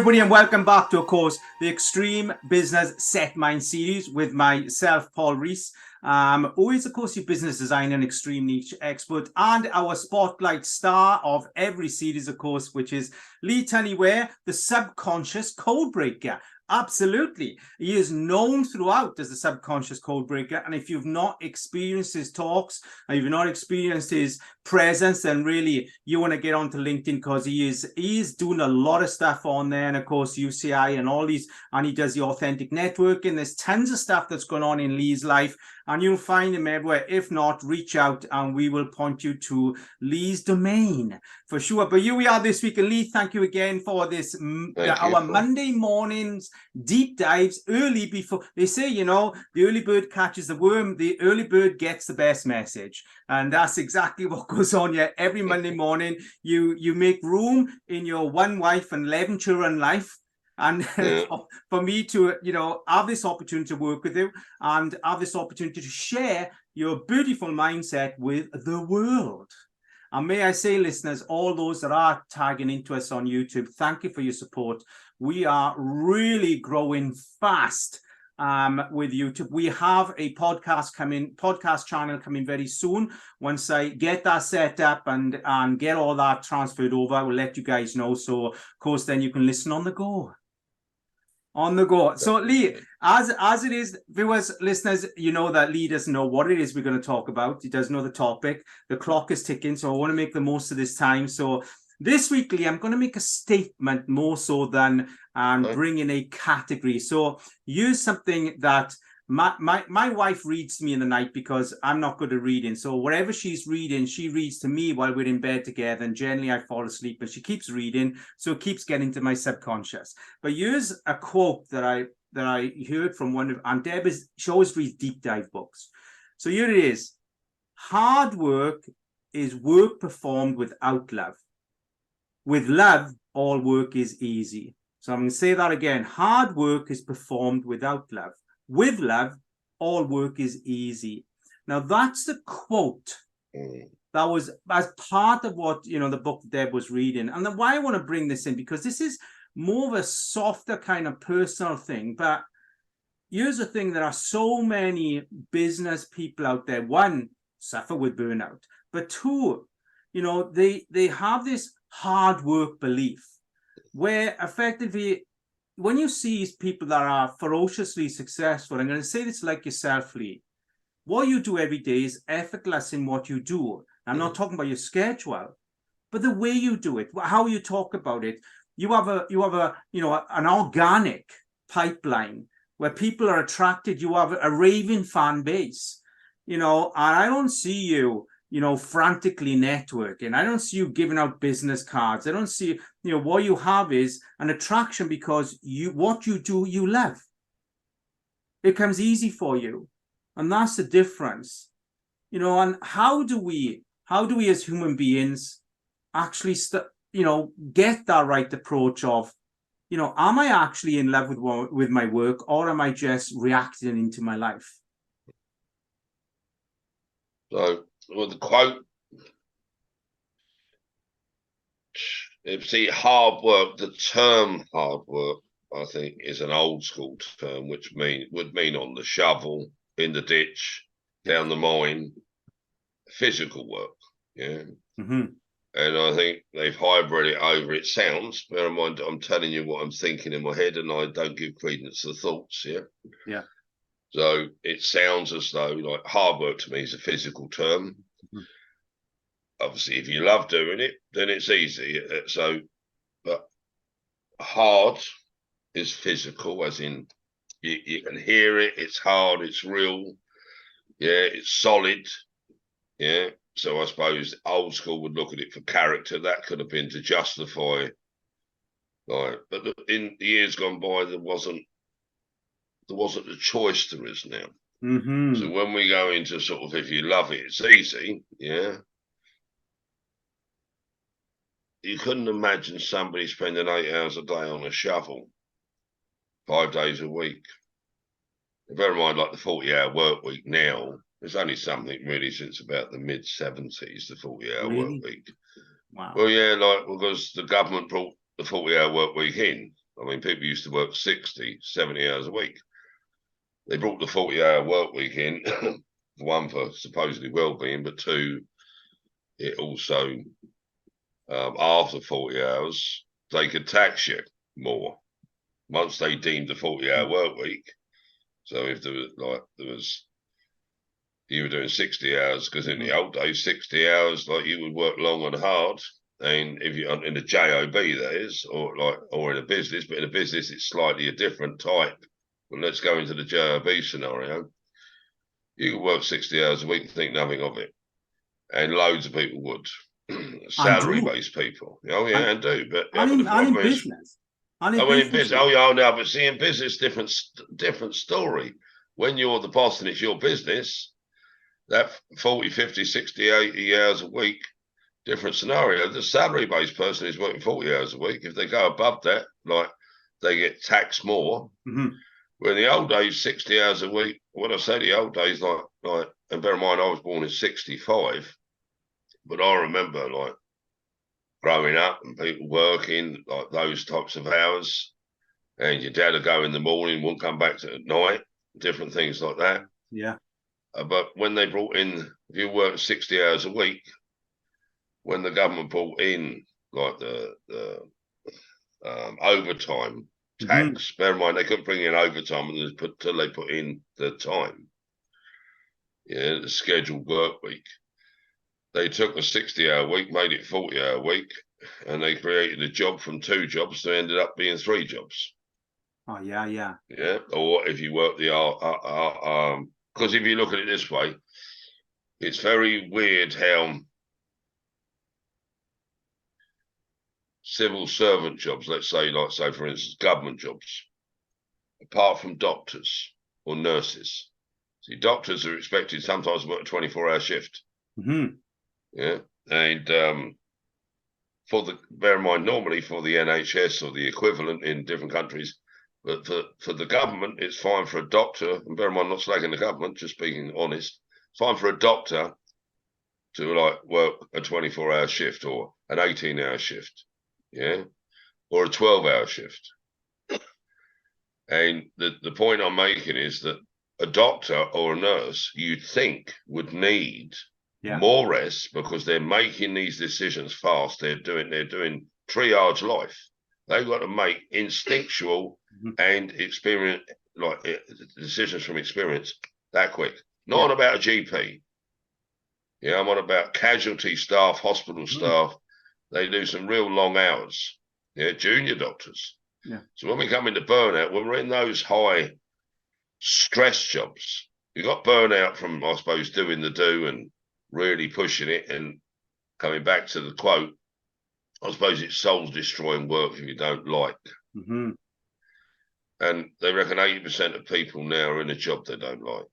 everybody, and welcome back to, of course, the Extreme Business Set Mind series with myself, Paul Rees, who is, of course, your business designer and extreme niche expert, and our spotlight star of every series, of course, which is Lee Tunney-Ware, the subconscious code breaker. Absolutely. He is known throughout as the subconscious code breaker. And if you've not experienced his talks, and you've not experienced his presence, then really you want to get onto LinkedIn, because he is doing a lot of stuff on there. And of course, UCI and all these, and he does the authentic networking. There's tons of stuff that's going on in Lee's life, and you'll find him everywhere. If not, reach out and we will point you to Lee's domain for sure. But here we are this week. And Lee, thank you again for this, our Monday mornings deep dives early, before they say, you know, the early bird catches the worm, the early bird gets the best message. And that's exactly what goes on here every Monday morning. You make room in your one wife and 11 children life, and for me to, you know, have this opportunity to work with you and have this opportunity to share your beautiful mindset with the world. And may I say, listeners, all those that are tagging into us on YouTube, thank you for your support. We are really growing fast with YouTube. We have a podcast channel coming very soon. Once I get that set up and get all that transferred over, I will let you guys know. So, of course, then you can listen on the go. On the go. So, Lee, as it is, viewers, listeners, you know that Lee doesn't know what it is we're going to talk about. He doesn't know the topic. The clock is ticking, so I want to make the most of this time. So this week, Lee, I'm going to make a statement more so than bring in a category. So use something that my wife reads to me in the night, because I'm not good at reading. So whatever she's reading, she reads to me while we're in bed together. And generally I fall asleep, but she keeps reading. So it keeps getting to my subconscious. But use a quote that I heard from one of, and Deb she always reads deep dive books. So here it is. Hard work is work performed without love. With love, all work is easy. So I'm going to say that again. Hard work is performed without love. With love, all work is easy. Now, that's the quote that was as part of what, you know, the book Deb was reading. And then why I want to bring this in, because this is more of a softer kind of personal thing. But here's the thing. There are so many business people out there. One, suffer with burnout. But two, you know, they have this hard work belief where effectively, when you see people that are ferociously successful, I'm going to say this like yourself, Lee, what you do every day is effortless in what you do. I'm not talking about your schedule, but the way you do it, how you talk about it. You have a you know, an organic pipeline where people are attracted. You have a raving fan base, you know, and I don't see you, you know, frantically networking. I don't see you giving out business cards. I don't see, you know, what you have is an attraction because what you do, you love. It comes easy for you. And that's the difference, you know. And how do we as human beings actually, you know, get that right approach of, you know, am I actually in love with my work, or am I just reacting into my life? So, well, the quote, see, hard work, the term hard work, I think, is an old school term, which would mean on the shovel, in the ditch, down the mine, physical work. Yeah. Mm-hmm. And I think they've hybrid it over. It sounds, bear in mind, I'm telling you what I'm thinking in my head, and I don't give credence to thoughts. Yeah. Yeah. So it sounds as though, like, hard work to me is a physical term. Mm-hmm. Obviously, if you love doing it, then it's easy. So, but hard is physical, as in you can hear it. It's hard. It's real. Yeah, it's solid. Yeah. So I suppose old school would look at it for character. That could have been to justify, like, but in the years gone by, there wasn't the choice there is now. Mm-hmm. So when we go into sort of, if you love it, it's easy. Yeah. You couldn't imagine somebody spending 8 hours a day on a shovel, 5 days a week. Bear in mind, like the 40-hour work week now, there's only something really since about the mid-70s, the 40-hour work week. Wow. Well, yeah, like, because the government brought the 40-hour work week in. I mean, people used to work 60, 70 hours a week. They brought the 40-hour work week in, one, for supposedly well-being, but two, it also, after 40 hours, they could tax you more once they deemed the 40-hour work week. So if there was you were doing 60 hours, because in the old days, 60 hours, like, you would work long and hard. And if you're in a job, that is, or in a business, but in a business, it's slightly a different type. But let's go into the job scenario. You could work 60 hours a week and think nothing of it. And loads of people would. Salary-based people. Oh, yeah, and do. But the problem is, business. And in in business. business. Oh, yeah, no, but see, in business, different story. When you're the boss and it's your business, that 40, 50, 60, 80 hours a week, different scenario. The salary-based person is working 40 hours a week. If they go above that, like, they get taxed more. Where in the old days, 60 hours a week, when I say the old days, like, and bear in mind, I was born in 65, but I remember, like, growing up and people working, like, those types of hours, and your dad would go in the morning, wouldn't come back at night, different things like that. Yeah. But when they brought in, if you work 60 hours a week, when the government brought in, like, the overtime tax, bear in mind, they couldn't bring in overtime until they put in the time, the scheduled work week. They took a 60-hour week, made it 40-hour week, and they created a job from 2 jobs, so it ended up being 3 jobs. Oh, yeah, yeah. Yeah, or if you work because if you look at it this way, it's very weird how civil servant jobs, let's say, for instance, government jobs, apart from doctors or nurses. See, doctors are expected sometimes to work a 24-hour shift. Yeah, and bear in mind, normally for the NHS or the equivalent in different countries, but for the government, it's fine for a doctor, and bear in mind, not slagging the government, just being honest, it's fine for a doctor to, like, work a 24-hour shift or an 18-hour shift, yeah, or a 12-hour shift. And the point I'm making is that a doctor or a nurse, you'd think, would need more rest, because they're making these decisions fast. They're doing triage life. They've got to make instinctual and experience, like, decisions from experience that quick. Not on about a GP. Yeah, I'm on about casualty staff, hospital staff. They do some real long hours. Yeah, junior doctors. Yeah. So when we come into burnout, when we're in those high stress jobs, you got burnout from, I suppose, doing the do and really pushing it, and coming back to the quote, I suppose it's soul-destroying work if you don't like. And they reckon 80% of people now are in a job they don't like.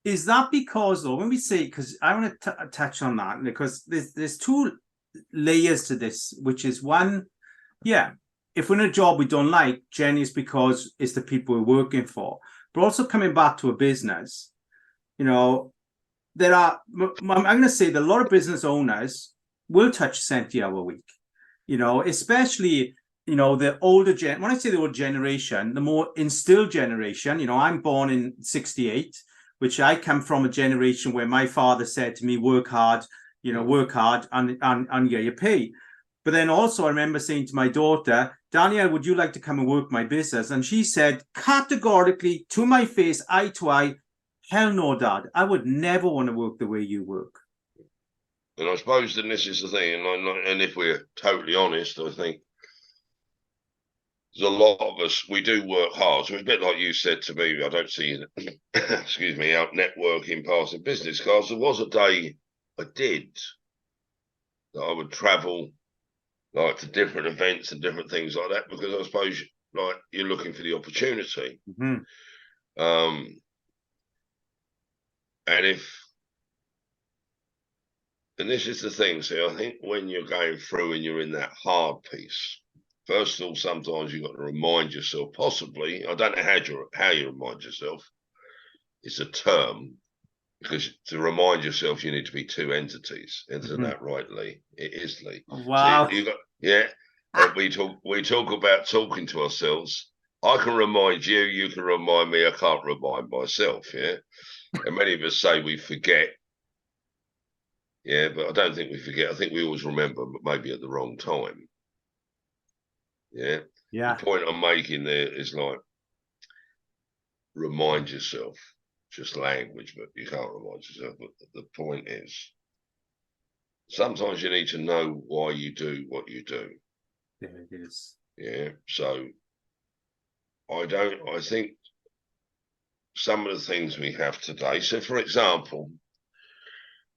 Is that because, though, when we say, because I want to touch on that, because there's 2 layers to this, which is one, if we're in a job we don't like, generally it's because it's the people we're working for. But also coming back to a business, I'm going to say that a lot of business owners will touch 70-hour week, especially, the older when I say the older generation, the more instilled generation, I'm born in 68, which I come from a generation where my father said to me, work hard and get your pay. But then also I remember saying to my daughter, Danielle, would you like to come and work my business? And she said categorically, to my face, eye to eye, hell no, Dad. I would never want to work the way you work. And I suppose that this is the thing, and if we're totally honest, I think there's a lot of us, we do work hard. So it's a bit like you said to me, I don't see, excuse me, out networking, passing business cards. There was a day I did that I would travel, like, to different events and different things like that, because I suppose, like, you're looking for the opportunity. And this is the thing, see, I think when you're going through and you're in that hard piece, first of all, sometimes you've got to remind yourself, possibly, I don't know how you remind yourself, it's a term, because to remind yourself, you need to be 2 entities. Isn't that right, Lee? It is, Lee. Wow. So we talk about talking to ourselves. I can remind you, you can remind me, I can't remind myself, yeah? And many of us say we forget. Yeah, but I don't think we forget. I think we always remember, but maybe at the wrong time. Yeah. Yeah. The point I'm making there is like, remind yourself. Just language, but you can't remind yourself. But the point is, sometimes you need to know why you do what you do. There it is. Yeah. So I think some of the things we have today. So, for example,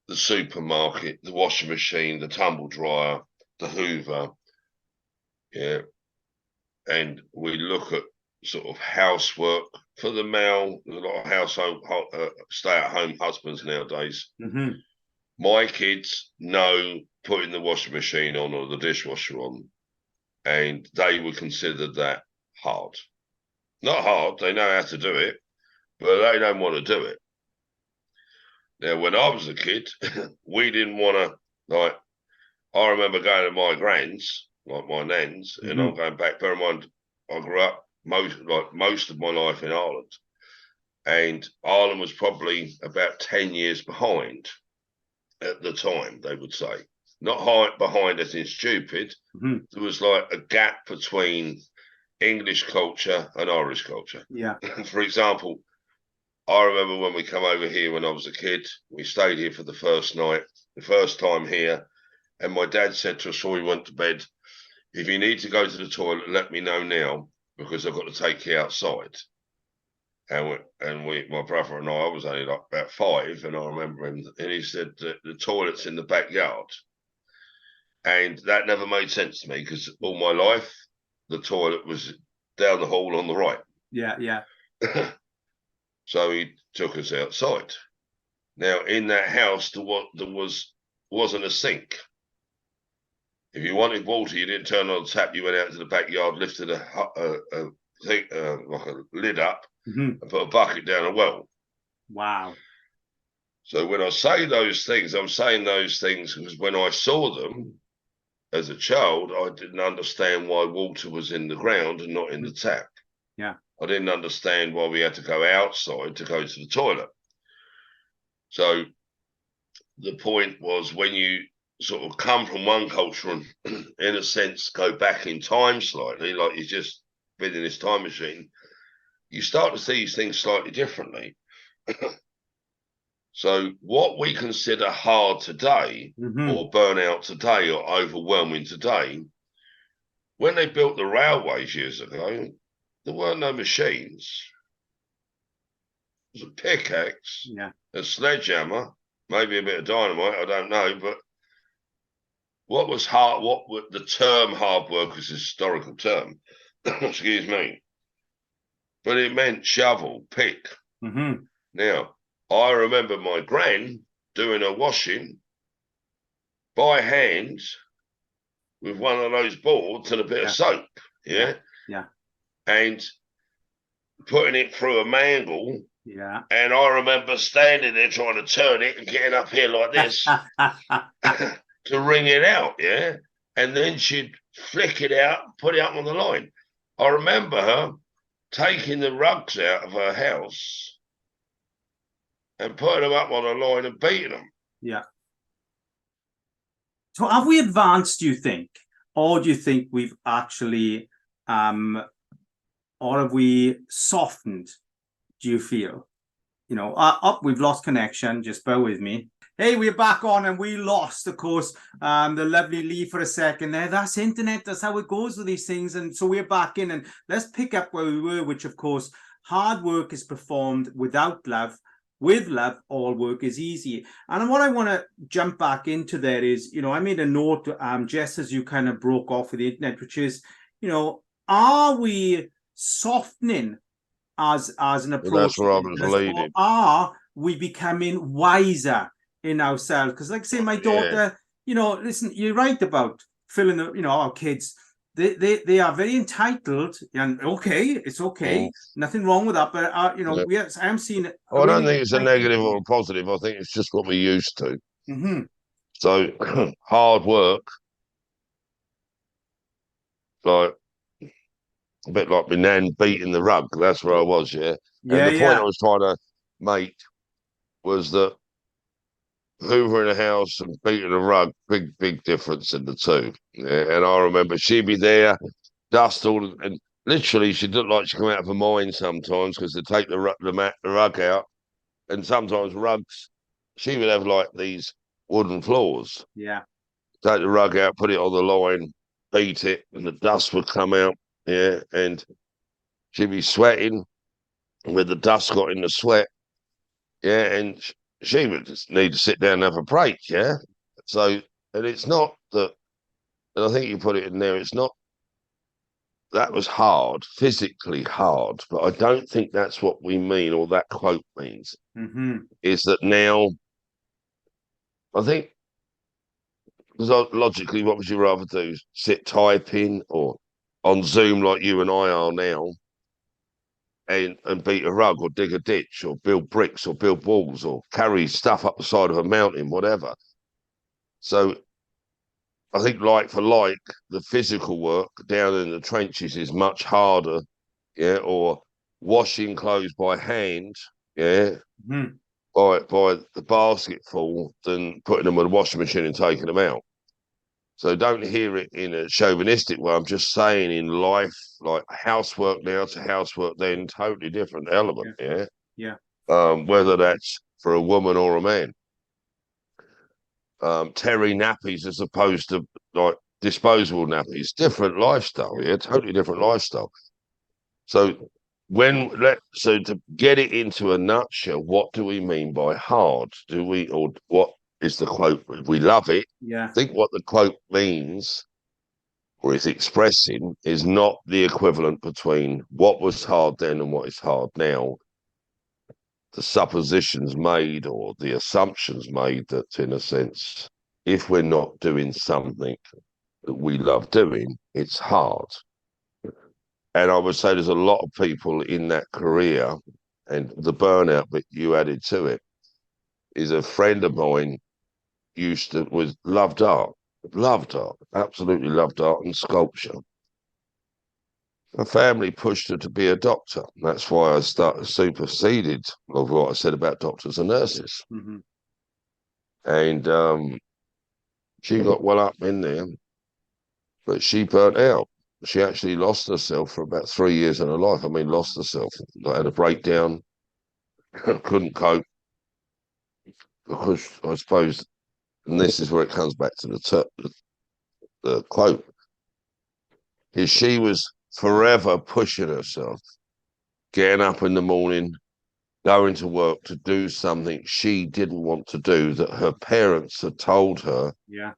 the supermarket, the washing machine, the tumble dryer, the Hoover, yeah, and we look at sort of housework for the male. There's a lot of household stay-at-home husbands nowadays. Mm-hmm. My kids know putting the washing machine on or the dishwasher on, and they would consider that hard. Not hard, they know how to do it, but they don't want to do it. Now, when I was a kid, we didn't want to, like, I remember going to my gran's, like my nan's, and I'm going back, bear in mind, I grew up most of my life in Ireland, and Ireland was probably about 10 years behind at the time, they would say. Not behind as in stupid. There was like a gap between English culture and Irish culture. Yeah. For example, I remember when we come over here when I was a kid, we stayed here for the first night, the first time here, and my dad said to us before we went to bed, if you need to go to the toilet, let me know now, because I've got to take you outside. And my brother and I was only like about 5, and I remember him, and he said the toilet's in the backyard. And that never made sense to me, because all my life, the toilet was down the hall on the right. Yeah, yeah. So he took us outside. Now, in that house, there wasn't a sink. If you wanted water, you didn't turn on the tap. You went out to the backyard, lifted like a lid up, and put a bucket down a well. Wow. So when I say those things, I'm saying those things because when I saw them as a child, I didn't understand why water was in the ground and not in the tap. Yeah. I didn't understand why we had to go outside to go to the toilet. So the point was, when you sort of come from one culture and, in a sense, go back in time slightly, like you've just been in this time machine, you start to see these things slightly differently. So what we consider hard today, or burnout today, or overwhelming today, when they built the railways years ago, there weren't no machines. It was a pickaxe, Yeah. a sledgehammer, maybe a bit of dynamite, I don't know, but what was hard, the term hard work is a historical term, excuse me, but it meant shovel, pick. Now, I remember my gran doing her washing by hand with one of those boards and a bit of soap, yeah? And putting it through a mangle. Yeah. And I remember standing there trying to turn it and getting up here like this to wring it out, yeah? And then she'd flick it out, put it up on the line. I remember her taking the rugs out of her house and putting them up on the line and beating them. Yeah. So have we advanced, do you think? Or do you think we've actually, or have we softened, do you feel? You know, we've lost connection, just bear with me. Hey, we're back on, and we lost, of course, the lovely Lee for a second there. That's internet, that's how it goes with these things. And so we're back in, and let's pick up where we were, which, of course, hard work is performed without love. With love, all work is easy. And what I want to jump back into there is, you know, I made a note just as you kind of broke off with the internet, which is, you know, are we softening as an approach? Well, that's where I was leading. Are we becoming wiser in ourselves? Because, like I say, my daughter, you know, listen, you're right about filling the, you know, our kids. They are very entitled, and it's okay, nothing wrong with that. But you know, I'm seeing it. I don't think it's a negative or a positive. I think it's just what we're used to. So hard work like a bit like my nan beating the rug. That's where I was, yeah. And Yeah, the point I yeah, was trying to make was that hoovering a house and beating a rug, big difference in the two. Yeah, and I remember she'd be there, dust all, and literally she'd look like she'd come out of her mind sometimes because they'd take the rug out, and sometimes rugs, she would have like these wooden floors. yeah, Take the rug out, put it on the line, beat it, and the dust would come out. Yeah, and she'd be sweating, and with the dust got in the sweat. Yeah, and she would just need to sit down and have a break. Yeah, so and it's not that, and I think you put it in there. It's not that was hard, physically hard, but I don't think that's what we mean, or that quote means. mm-hmm. Is that now? I think because logically, what would you rather do? Sit typing or on Zoom like you and I are now, and beat a rug or dig a ditch or build bricks or build walls or carry stuff up the side of a mountain, whatever. So I think like for like, the physical work down in the trenches is much harder, yeah, or washing clothes by hand, yeah, Mm-hmm. by the basketful than putting them in the washing machine and taking them out. So don't hear it in a chauvinistic way. I'm just saying in life, like housework now to housework then, totally different element, Yeah, yeah. yeah, Whether that's for a woman or a man. Terry nappies as opposed to like disposable nappies, different lifestyle, yeah, totally different lifestyle. So so to get it into a nutshell, what do we mean by hard? Do we, or what is the quote? We love it. yeah, I think what the quote means or is expressing is not the equivalent between what was hard then and what is hard now. The suppositions made or the assumptions made that, in a sense, if we're not doing something that we love doing, it's hard. And I would say there's a lot of people in that career, and the burnout that you added to it is a friend of mine loved art, absolutely loved art and sculpture. Her family pushed her to be a doctor. That's why I superseded of what I said about doctors and nurses. mm-hmm. And she got well up in there, but she burnt out. She actually lost herself for about 3 years in her life. I mean, lost herself. Like, had a breakdown, couldn't cope because I suppose, and this is where it comes back to the quote, is she was forever pushing herself, getting up in the morning, going to work to do something she didn't want to do, that her parents had told her Yeah,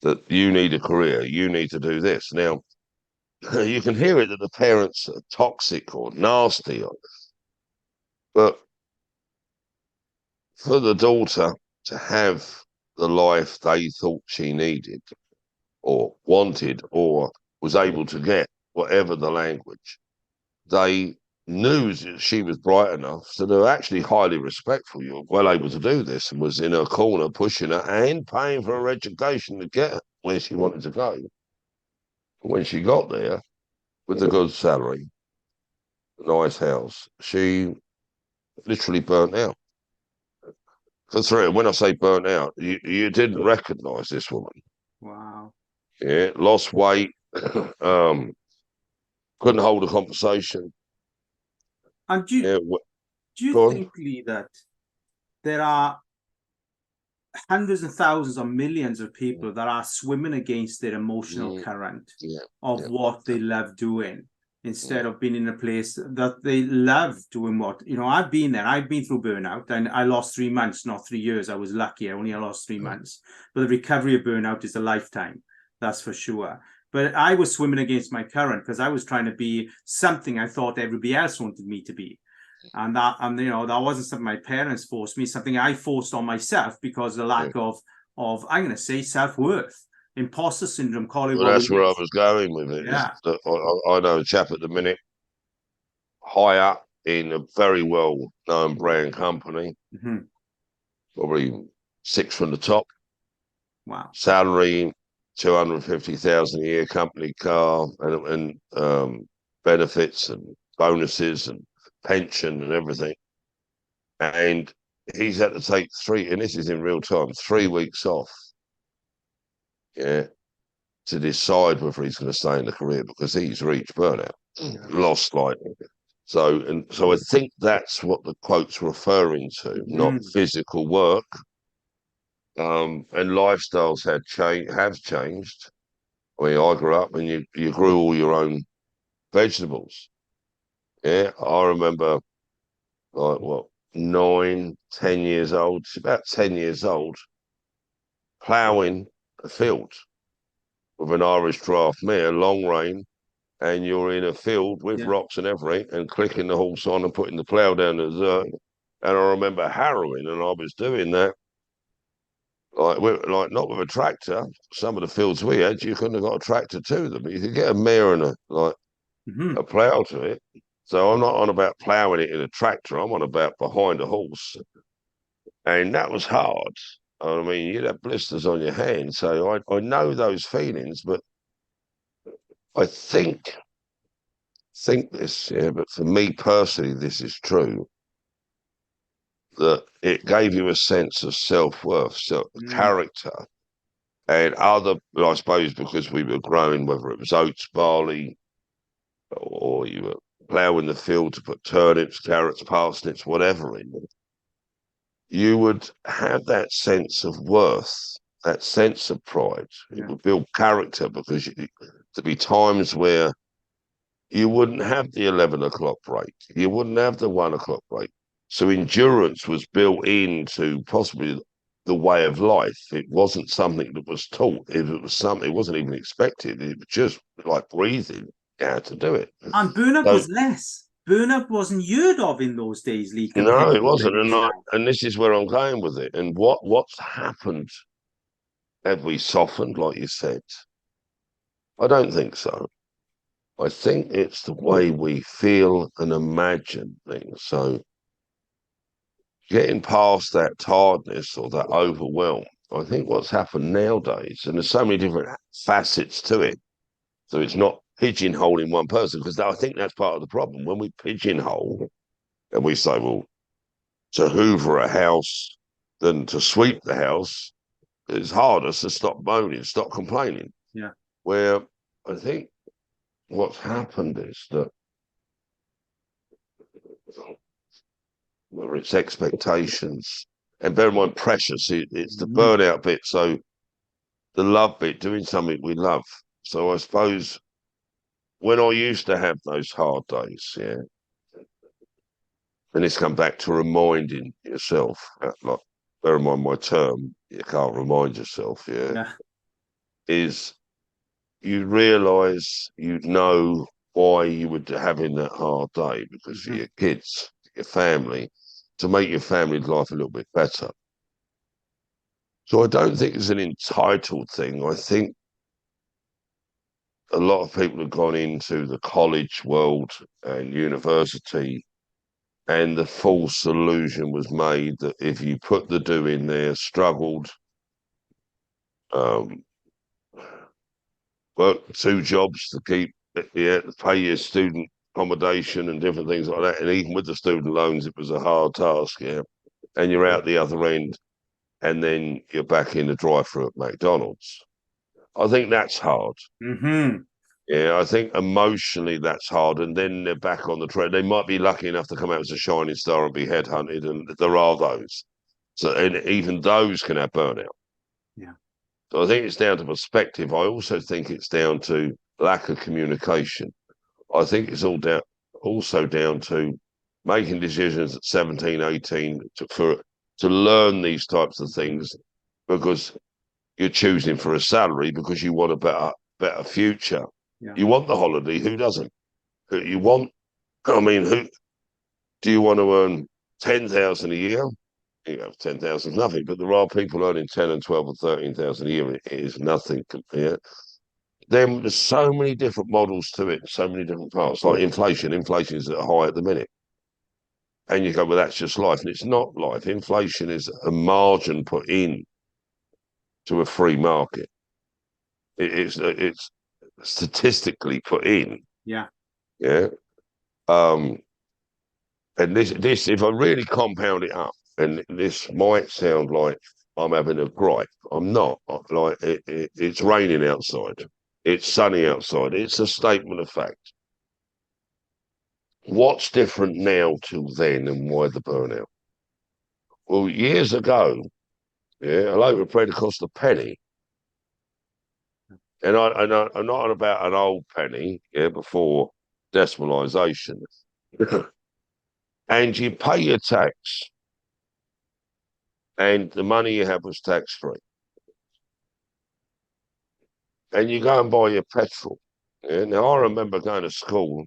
that you need a career, you need to do this. Now, you can hear it that the parents are toxic or nasty, but for the daughter to have the life they thought she needed or wanted or was able to get, whatever the language, they knew she was bright enough, so they were actually highly respectful. You were well able to do this, and was in her corner pushing her and paying for her education to get her where she wanted to go. When she got there with a good salary, nice house, she literally burnt out. For three, when I say burnt out, you didn't recognise this woman. wow. Yeah, lost weight, um, couldn't hold a conversation. And Yeah, do you go on. think, Lee, that there are hundreds and thousands or millions of people that are swimming against their emotional Mm, current yeah, of yeah, what they love doing yeah, instead of being in a place that they love doing what, I've been there. I've been through burnout, and I lost 3 months, not 3 years. I was lucky. I only lost 3 months. But the recovery of burnout is a lifetime. That's for sure. But I was swimming against my current because I was trying to be something I thought everybody else wanted me to be. And that wasn't something my parents forced me, something I forced on myself because of the yeah. lack of I'm going to say self-worth, imposter syndrome, call it Well, what that's it where I is. was going with it. Is Yeah. that I know a chap at the minute, high up in a very well-known brand company, Mm-hmm. probably six from the top, Wow. salary $250,000 a year company car and benefits and bonuses and pension and everything. And he's had to take and this is in real time, 3 weeks off, yeah, to decide whether he's going to stay in the career because he's reached burnout, lost like. So I think that's what the quote's referring to, not physical work. And lifestyles have changed. I mean, I grew up and you grew all your own vegetables. Yeah, I remember like what 9, 10 years old. It's about 10 years old, ploughing a field with an Irish draft mare, long rein, and you're in a field with rocks and everything, and clicking the horse on and putting the plough down the dirt. And I remember harrowing, and I was doing that like not with a tractor. Some of the fields we had, you couldn't have got a tractor to them, but you could get a mare and a plough to it. So I'm not on about ploughing it in a tractor. I'm on about behind a horse, and that was hard. I mean, you'd have blisters on your hands. So I know those feelings, but I think this, yeah, but for me personally, this is true, that it gave you a sense of self-worth, character, and I suppose because we were growing, whether it was oats, barley, or you were ploughing the field to put turnips, carrots, parsnips, whatever in, you would have that sense of worth, that sense of pride. It would build character because there'd be times where you wouldn't have the 11 o'clock break. You wouldn't have the 1 o'clock break. So endurance was built into possibly the way of life. It wasn't something that was taught. It was something, it wasn't even expected. It was just like breathing. You had to do it. And burnout So, was less. Burnout wasn't heard of in those days, Lee, compared no, to it what it wasn't. is now. And this is where I'm going with it. And what's happened? Have we softened, like you said? I don't think so. I think it's the way we feel and imagine things. So getting past that tiredness or that overwhelm, I think what's happened nowadays, and there's so many different facets to it. So it's not pigeonholing one person, because I think that's part of the problem. When we pigeonhole and we say, well, to hoover a house than to sweep the house, it's harder to stop moaning, stop complaining. Yeah. Where I think what's happened is that whether it's expectations, and bear in mind pressure, see, it's the burnout bit, so the love bit, doing something we love. So I suppose when I used to have those hard days, yeah, and it's come back to reminding yourself, like, bear in mind my term, you can't remind yourself, Yeah. is you realise you know why you were having that hard day, because for your kids, your family, to make your family's life a little bit better. So I don't think it's an entitled thing. I think a lot of people have gone into the college world and university, and the false illusion was made that if you put the do in there, struggled, um, worked 2 jobs to to pay your student accommodation and different things like that, and even with the student loans, it was a hard task, yeah. And you're out the other end, and then you're back in the drive-through at McDonald's. I think that's hard. Yeah, I think emotionally that's hard, and then they're back on the train. They might be lucky enough to come out as a shining star and be headhunted, and there are those. So, and even those can have burnout. Yeah. So I think it's down to perspective. I also think it's down to lack of communication. I think it's also down to making decisions at 17, 18 to learn these types of things, because you're choosing for a salary because you want a better future. Yeah. You want the holiday. Who doesn't? You want, I mean, who do you want to earn 10,000 a year? You know, 10,000 is nothing, but there are people earning 10 and 12 or 13,000 a year. It is nothing compared. Then there's so many different models to it, so many different parts. Like inflation. Inflation is at a high at the minute. And you go, well, that's just life. And it's not life. Inflation is a margin put in to a free market. it's statistically put in. Yeah. Yeah. And this, if I really compound it up, and this might sound like I'm having a gripe, I'm not. Like it's raining outside, it's sunny outside. It's a statement of fact. What's different now till then, and why the burnout? Well, years ago, yeah, a loaf of bread cost a penny, and I'm not on about an old penny, yeah, before decimalisation, and you pay your tax, and the money you have was tax free. And you go and buy your petrol. Yeah? Now, I remember going to school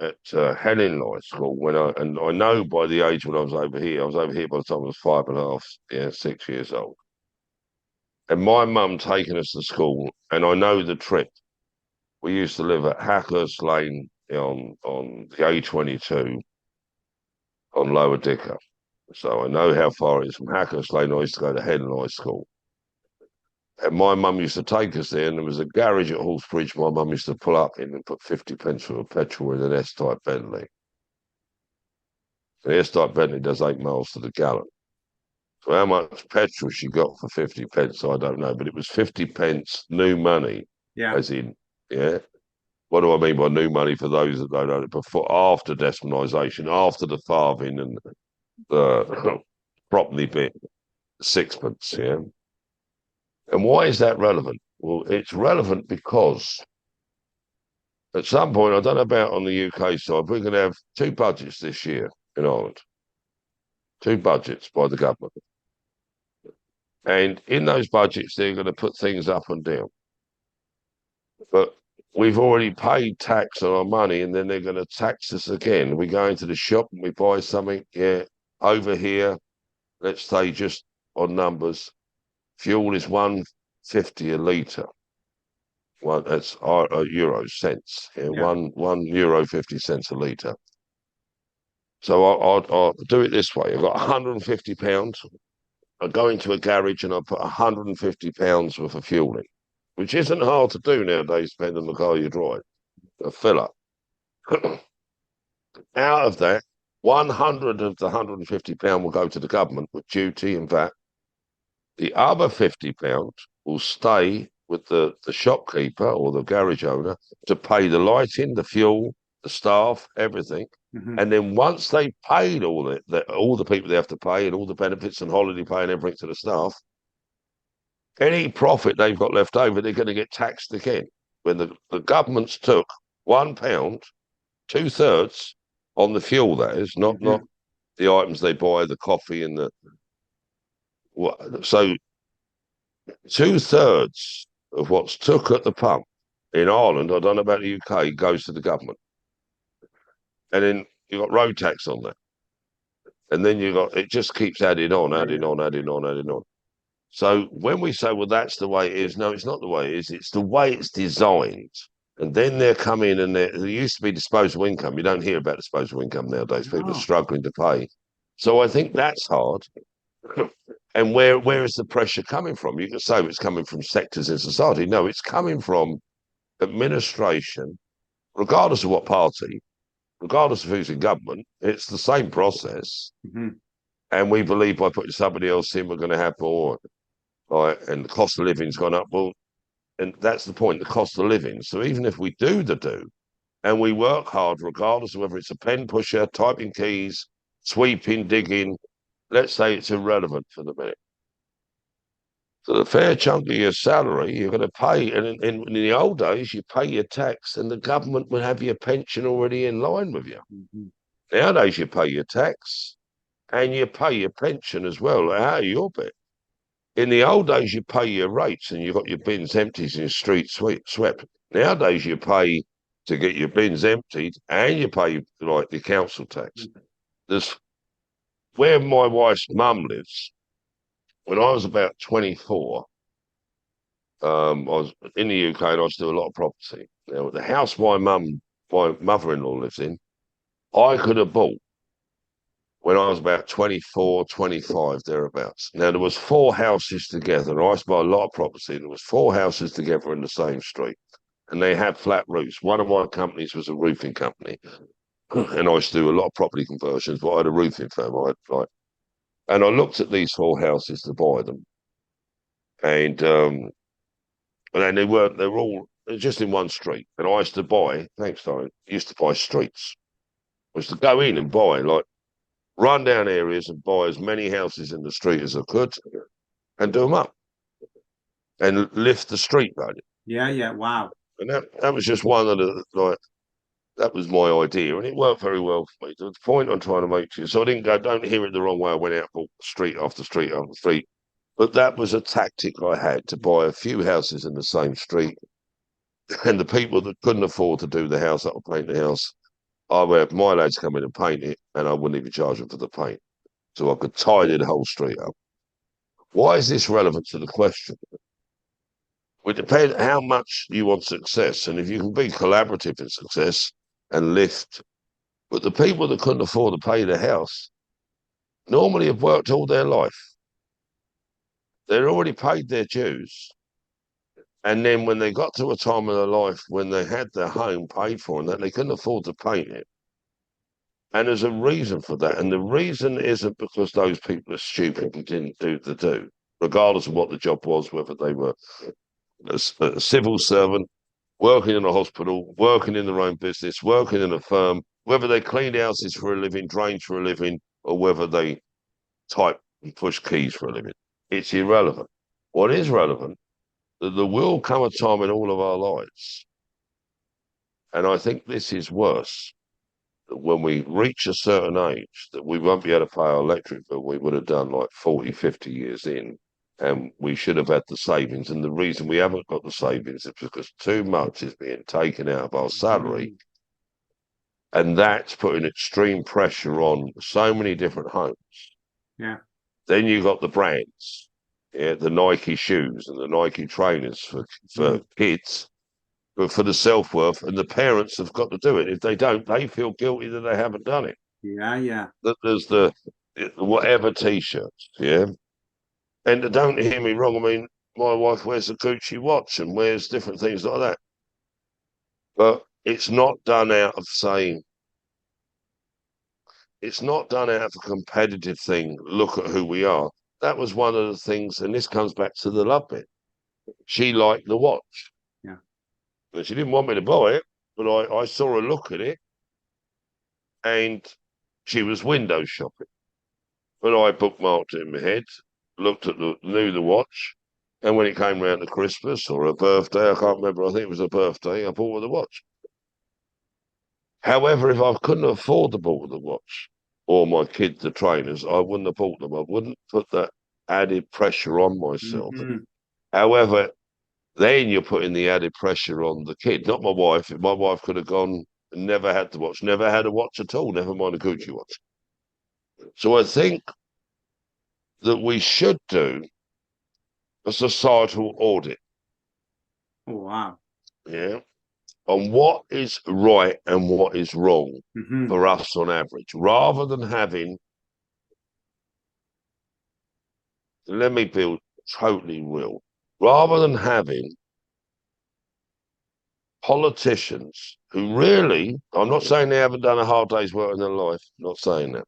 at Helen School and I know by the age when I was over here by the time I was 5.5, yeah, 6 years old. And my mum taking us to school, and I know the trip. We used to live at Hackhurst Lane on the A22 on Lower Dicker. So I know how far it is from Hackhurst Lane. I used to go to Helen School. And my mum used to take us there, and there was a garage at Horsebridge my mum used to pull up in and put 50p for a petrol in an S-type Bentley. The S-type Bentley does 8 miles to the gallon. So how much petrol she got for 50p, I don't know, but it was 50p new money, Yeah. as in, yeah. What do I mean by new money for those that don't know it? Before, after decimalisation, after the farthing and the properly bit, sixpence, yeah. And why is that relevant? Well, it's relevant because at some point, I don't know about on the UK side, we're going to have 2 budgets this year in Ireland. 2 budgets by the government. And in those budgets, they're going to put things up and down. But we've already paid tax on our money, and then they're going to tax us again. We go into the shop and we buy something, yeah, over here, let's say just on numbers, fuel is 1.50 a litre. That's euro cents. Yeah, Yeah. one euro 50 cents a litre. So I'll do it this way. I've got £150. I go into a garage and I put £150 worth of fuel in, which isn't hard to do nowadays, depending on the car you drive. A fill up. Out of that, 100 of the £150 will go to the government with duty and VAT. The other £50 will stay with the shopkeeper or the garage owner to pay the lighting, the fuel, the staff, everything. Mm-hmm. And then once they paid all the people they have to pay and all the benefits and holiday pay and everything to the staff, any profit they've got left over, they're going to get taxed again. When the government's took £1, 2/3 on the fuel, that is, not the items they buy, the coffee and the so 2/3 of what's took at the pump in Ireland, I don't know about the UK, goes to the government. And then you've got road tax on that. And then it just keeps adding on, adding on, adding on, adding on. So when we say, well, that's the way it is, no, it's not the way it is. It's the way it's designed. And then they're coming and there used to be disposable income. You don't hear about disposable income nowadays. People are struggling to pay. So I think that's hard. And where is the pressure coming from? You can say it's coming from sectors in society. No, it's coming from administration, regardless of what party, regardless of who's in government. It's the same process. Mm-hmm. And we believe by putting somebody else in, we're going to have more. Right, and the cost of living's gone up. Well, and that's the point, the cost of living. So even if we do and we work hard, regardless of whether it's a pen pusher, typing keys, sweeping, digging, let's say it's irrelevant for the minute. So the fair chunk of your salary, you're going to pay. And in the old days, you pay your tax and the government would have your pension already in line with you. Mm-hmm. Nowadays, you pay your tax and you pay your pension as well out of your bit. In the old days, you pay your rates and you got your bins emptied and your streets swept. Nowadays, you pay to get your bins emptied and you pay like the council tax. There's where my wife's mum lives. When I was about 24, I was in the UK and I used to do a lot of property. Now, the house my mother-in-law lives in, I could have bought when I was about 24, 25, thereabouts. Now, there was 4 houses together. And I used to buy a lot of property. There was 4 houses together in the same street, and they had flat roofs. One of my companies was a roofing company, and I used to do a lot of property conversions, but I had a roofing firm. And I looked at these 4 houses to buy them, and they were all just in one street. And I used to buy, thanks, darling, used to buy streets. I used to go in and buy, like, run down areas and buy as many houses in the street as I could and do them up and lift the street value. Yeah, yeah. Wow. And that was just one of the, like, that was my idea, and it worked very well for me. The point I'm trying to make to you, so I didn't go, don't hear it the wrong way. I went out and bought street after street after street. But that was a tactic I had to buy a few houses in the same street. And the people that couldn't afford to do the house up or paint the house, I would have my lads come in and paint it, and I wouldn't even charge them for the paint. So I could tidy the whole street up. Why is this relevant to the question? It depends how much you want success, and if you can be collaborative in success and lift. But the people that couldn't afford to pay the house normally have worked all their life. They'd already paid their dues. And then when they got to a time in their life when they had their home paid for and that, they couldn't afford to paint it. And there's a reason for that. And the reason isn't because those people are stupid and didn't do the do, regardless of what the job was, whether they were a civil servant, working in a hospital, working in their own business, working in a firm, whether they cleaned houses for a living, drained for a living, or whether they type and push keys for a living. It's irrelevant. What is relevant, that there will come a time in all of our lives, and I think this is worse, that when we reach a certain age, that we won't be able to pay our electric bill we would have done like 40, 50 years in, and we should have had the savings. And the reason we haven't got the savings is because too much is being taken out of our salary, and that's putting extreme pressure on so many different homes. Yeah. Then you got the brands, yeah, the Nike shoes and the Nike trainers for kids, but for the self-worth, and the parents have got to do it. If they don't, they feel guilty that they haven't done it. Yeah, yeah. That there's the whatever t-shirts, yeah. And don't hear me wrong. I mean, my wife wears a Gucci watch and wears different things like that, but it's not done out of saying. It's not done out of a competitive thing. Look at who we are. That was one of the things, and this comes back to the love bit. She liked the watch. Yeah. And she didn't want me to buy it, but I saw her look at it, and she was window shopping. But I bookmarked it in my head, looked at knew the watch, and when it came round to Christmas or her birthday, I can't remember, I think it was her birthday, I bought her the watch. However, if I couldn't afford to buy the watch or my kids the trainers, I wouldn't have bought them. I wouldn't put that added pressure on myself. However, then you're putting the added pressure on the kid, not my wife. If my wife could have gone and never had the watch, never had a watch at all, never mind a Gucci watch. So I think that we should do a societal audit. Oh, wow. Yeah. On what is right and what is wrong Mm-hmm. for us on average, rather than having, let me be totally real, rather than having politicians who really, I'm not saying they haven't done a hard day's work in their life, not saying that,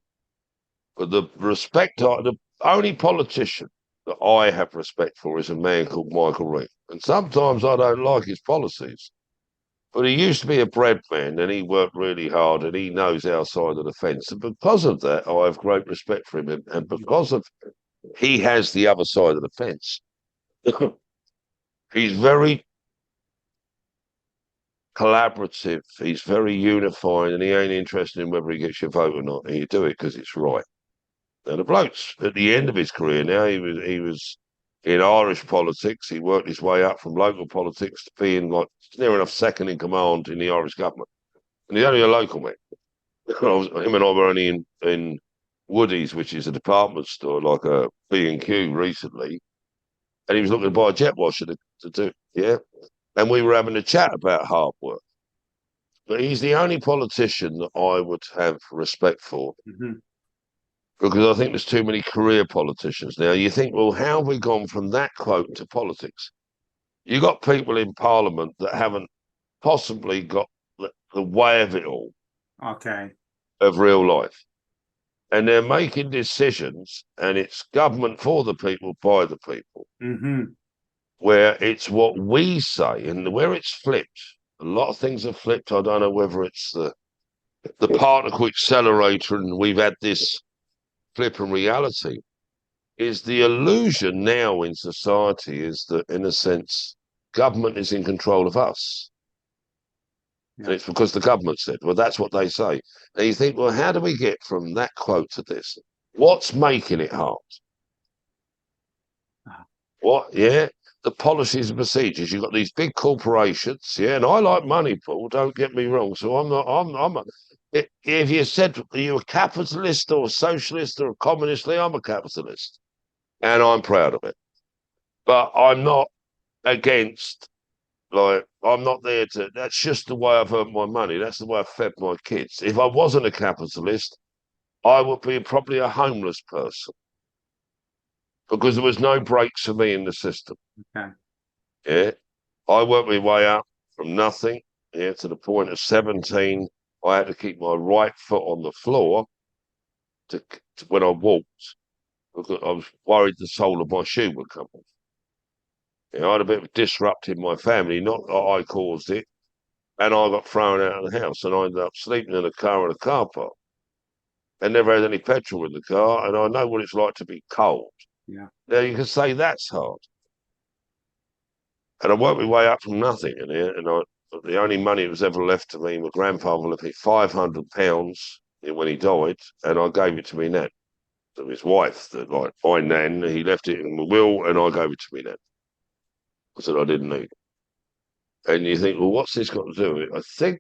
but the only politician that I have respect for is a man called Michael Reed. And sometimes I don't like his policies, but he used to be a bread man and he worked really hard and he knows our side of the fence. And because of that, I have great respect for him. And because of he has the other side of the fence. He's very collaborative. He's very unifying, and he ain't interested in whether he gets your vote or not. And you do it because it's right. And the bloke's at the end of his career now. He was in Irish politics. He worked his way up from local politics to being like near enough second in command in the Irish government. And he's only a local man. Him and I were only in Woody's, which is a department store, like a B&Q recently, and he was looking to buy a jet washer to do, yeah. And we were having a chat about hard work. But he's the only politician that I would have respect for because I think there's too many career politicians now. You think, well, how have we gone from that quote to politics? You got people in Parliament that haven't possibly got the way of it all, Okay. of real life. And they're making decisions, and it's government for the people, by the people, where it's what we say, and where it's flipped. A lot of things are flipped. I don't know whether it's the particle accelerator, and we've had this flip in reality. Is the illusion now in society is that, in a sense, government is in control of us. Yeah. And it's because the government said, well, that's what they say. And you think, well, how do we get from that quote to this? What's making it hard? What? Yeah, the policies and procedures. You've got these big corporations, yeah, and I like money, Paul. Don't get me wrong. So I'm not. If you said you're a capitalist or a socialist or a communist, I'm a capitalist, and I'm proud of it. But I'm not against. Like, I'm not there to. That's just the way I've earned my money. That's the way I've fed my kids. If I wasn't a capitalist, I would be probably a homeless person because there was no breaks for me in the system. Okay. Yeah. I worked my way up from nothing, yeah, to the point of 17. I had to keep my right foot on the floor to when I walked because I was worried the sole of my shoe would come off. Yeah, I had a bit of disrupt in my family, not that I caused it, and I got thrown out of the house, and I ended up sleeping in a car park. I never had any petrol in the car, and I know what it's like to be cold. Yeah. Now you can say that's hard. And I worked my way up from nothing in here, and the only money that was ever left to me, my grandfather left me £500 when he died, and I gave it to me nan, to his wife, that like my nan. He left it in the will, and I gave it to me nan. I said I didn't need it. And you think, well, what's this got to do with it? I think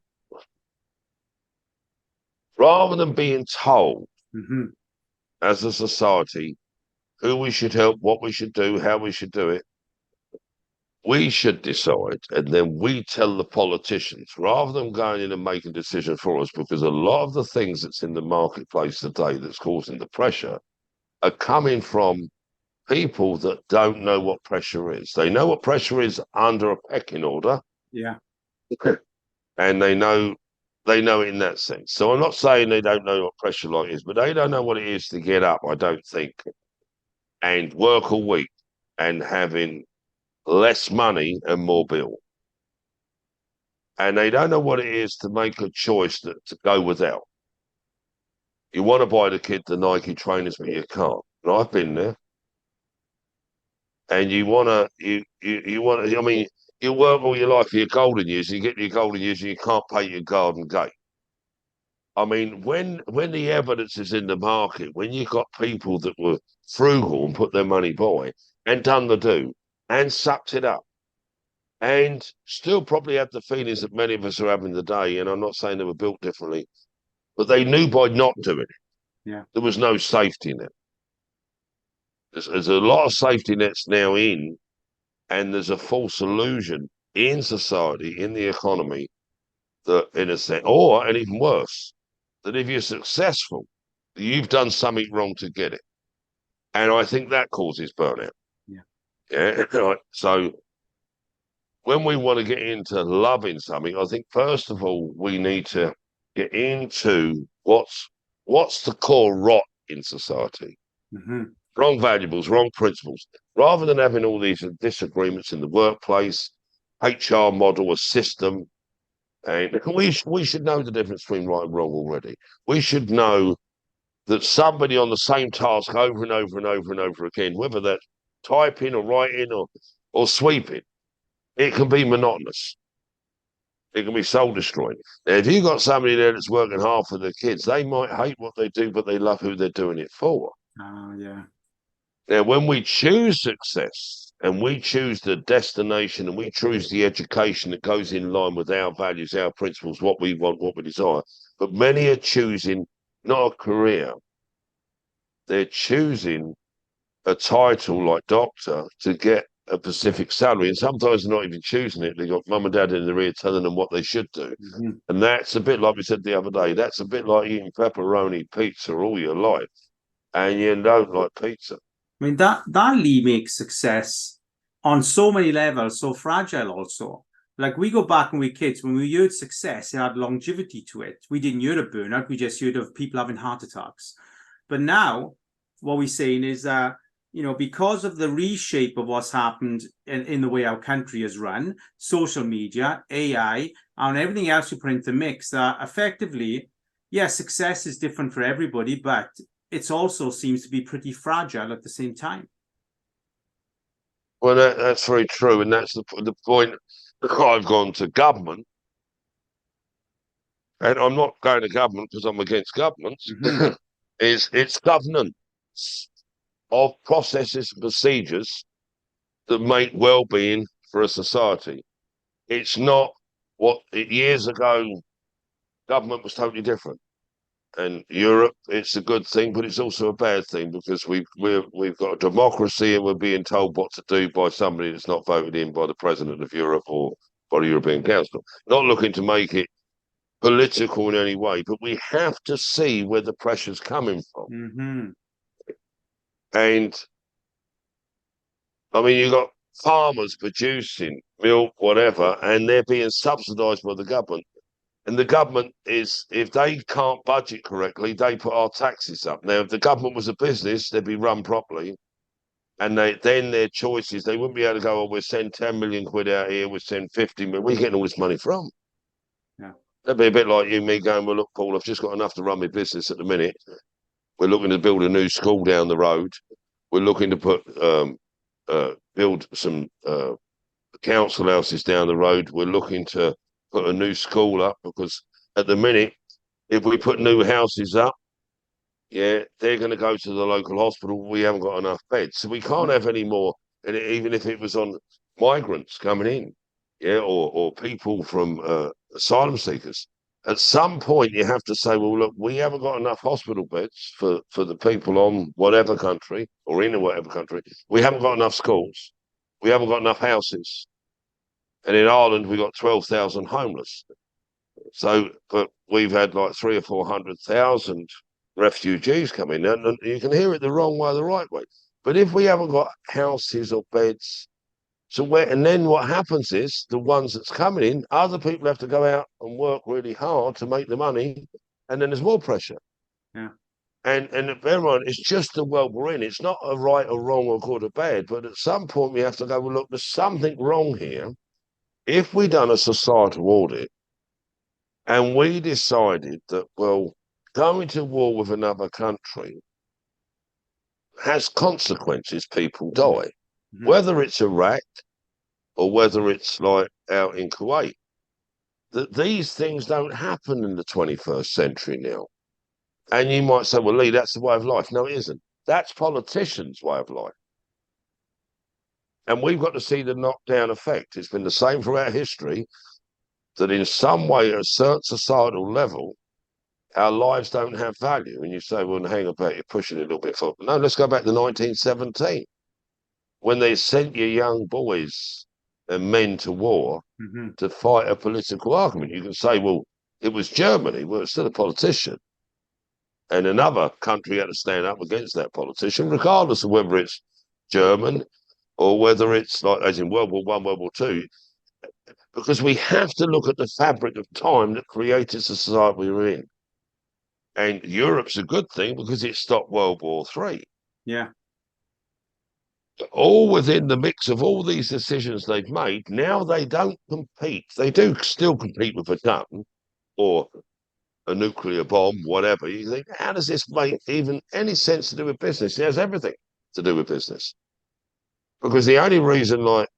rather than being told as a society who we should help, what we should do, how we should do it, we should decide, and then we tell the politicians, rather than going in and making decisions for us, because a lot of the things that's in the marketplace today that's causing the pressure are coming from people that don't know what pressure is. They know what pressure is under a pecking order. Yeah. And they know it in that sense. So I'm not saying they don't know what pressure like is, but they don't know what it is to get up, I don't think, and work all week and having less money and more bill. And they don't know what it is to make a choice to go without. You want to buy the kid the Nike trainers, but you can't. And I've been there. And you want to, I mean, you work all your life for your golden years, and you get to your golden years and you can't pay your garden gate. I mean, when the evidence is in the market, when you've got people that were frugal and put their money by and done the do and sucked it up, and still probably have the feelings that many of us are having today. And I'm not saying they were built differently, but they knew by not doing it, there was no safety net. There's a lot of safety nets now in, and there's a false illusion in society, in the economy, that in a sense, or, and even worse, that if you're successful, you've done something wrong to get it. And I think that causes burnout. Yeah. So when we want to get into loving something, I think first of all we need to get into what's the core rot in society. Wrong valuables, wrong principles. Rather than having all these disagreements in the workplace, HR model, a system, and we should know the difference between right and wrong already. We should know that somebody on the same task over and over and over and over again, whether that's typing or writing or sweeping, it can be monotonous. It can be soul destroying. Now, if you've got somebody there that's working hard for the kids, they might hate what they do, but they love who they're doing it for. Yeah. Now, when we choose success and we choose the destination and we choose the education that goes in line with our values, our principles, what we want, what we desire, but many are choosing not a career, they're choosing a title like doctor to get a specific salary, and sometimes they're not even choosing it. They've got mum and dad in their ear telling them what they should do. And that's a bit like we said the other day, that's a bit like eating pepperoni pizza all your life. and you don't like pizza. I mean, that Lee makes success on so many levels so fragile also. Like we go back when we were kids, when we heard success, it had longevity to it. We didn't hear of burnout, we just heard of people having heart attacks. But now what we're saying is that, because of the reshape of what's happened in the way our country is run, social media, AI, and everything else you put into the mix, that effectively, yes, success is different for everybody, but it also seems to be pretty fragile at the same time. Well, that's very true, and that's the point that I've gone to government, and I'm not going to government because I'm against governments. Mm-hmm. Is it's governance of processes and procedures that make well-being for a society. It's not what years ago government was totally different. And Europe, it's a good thing, but it's also a bad thing because we've got a democracy and we're being told what to do by somebody that's not voted in by the president of Europe or by the European Council. Not looking to make it political in any way, but we have to see where the pressure's coming from. Mm-hmm. And I mean, you've got farmers producing milk, whatever, and they're being subsidised by the government. And the government is, if they can't budget correctly, they put our taxes up. Now, if the government was a business, they'd be run properly. And then their choices, they wouldn't be able to go, oh, we'll send 10 million quid out here, we'll send 50 million. Where are you getting all this money from? Yeah. That'd be a bit like you, me going, well, look, Paul, I've just got enough to run my business at the minute. We're looking to build a new school down the road. We're looking to build some council houses down the road. We're looking to put a new school up because at the minute, if we put new houses up, yeah, they're going to go to the local hospital. We haven't got enough beds. So we can't have any more. And even if it was on migrants coming in, yeah, or people from asylum seekers, at some point you have to say, well, look, we haven't got enough hospital beds for the people on whatever country or in whatever country. We haven't got enough schools. We haven't got enough houses. And in Ireland, we got 12,000 homeless. So, but we've had like 300,000 or 400,000 refugees come in, and you can hear it the wrong way or the right way. But if we haven't got houses or beds, and then what happens is the ones that's coming in, other people have to go out and work really hard to make the money, and then there's more pressure. Yeah. And bear in mind, it's just the world we're in. It's not a right or wrong or good or bad, but at some point we have to go, well, look, there's something wrong here. If we done a societal audit and we decided that, well, going to war with another country has consequences, people die, Mm-hmm. whether it's Iraq or whether it's like out in Kuwait, that these things don't happen in the 21st century now. And you might say, well, Lee, that's the way of life. No, it isn't. That's politicians' way of life. And we've got to see the knockdown effect. It's been the same throughout history that in some way, at a certain societal level, our lives don't have value. And you say, well, hang about, you're pushing it a little bit forward. No, let's go back to 1917, when they sent your young boys and men to war Mm-hmm. to fight a political argument. You can say, well, it was Germany. Well, it's still a politician. And another country had to stand up against that politician, regardless of whether it's German or whether it's like, as in World War One, World War Two, because we have to look at the fabric of time that created the society we were in. And Europe's a good thing because it stopped World War Three. Yeah. All within the mix of all these decisions they've made, now they don't compete. They do still compete with a gun or a nuclear bomb, whatever. You think, how does this make even any sense to do with business? It has everything to do with business. Because the only reason, like,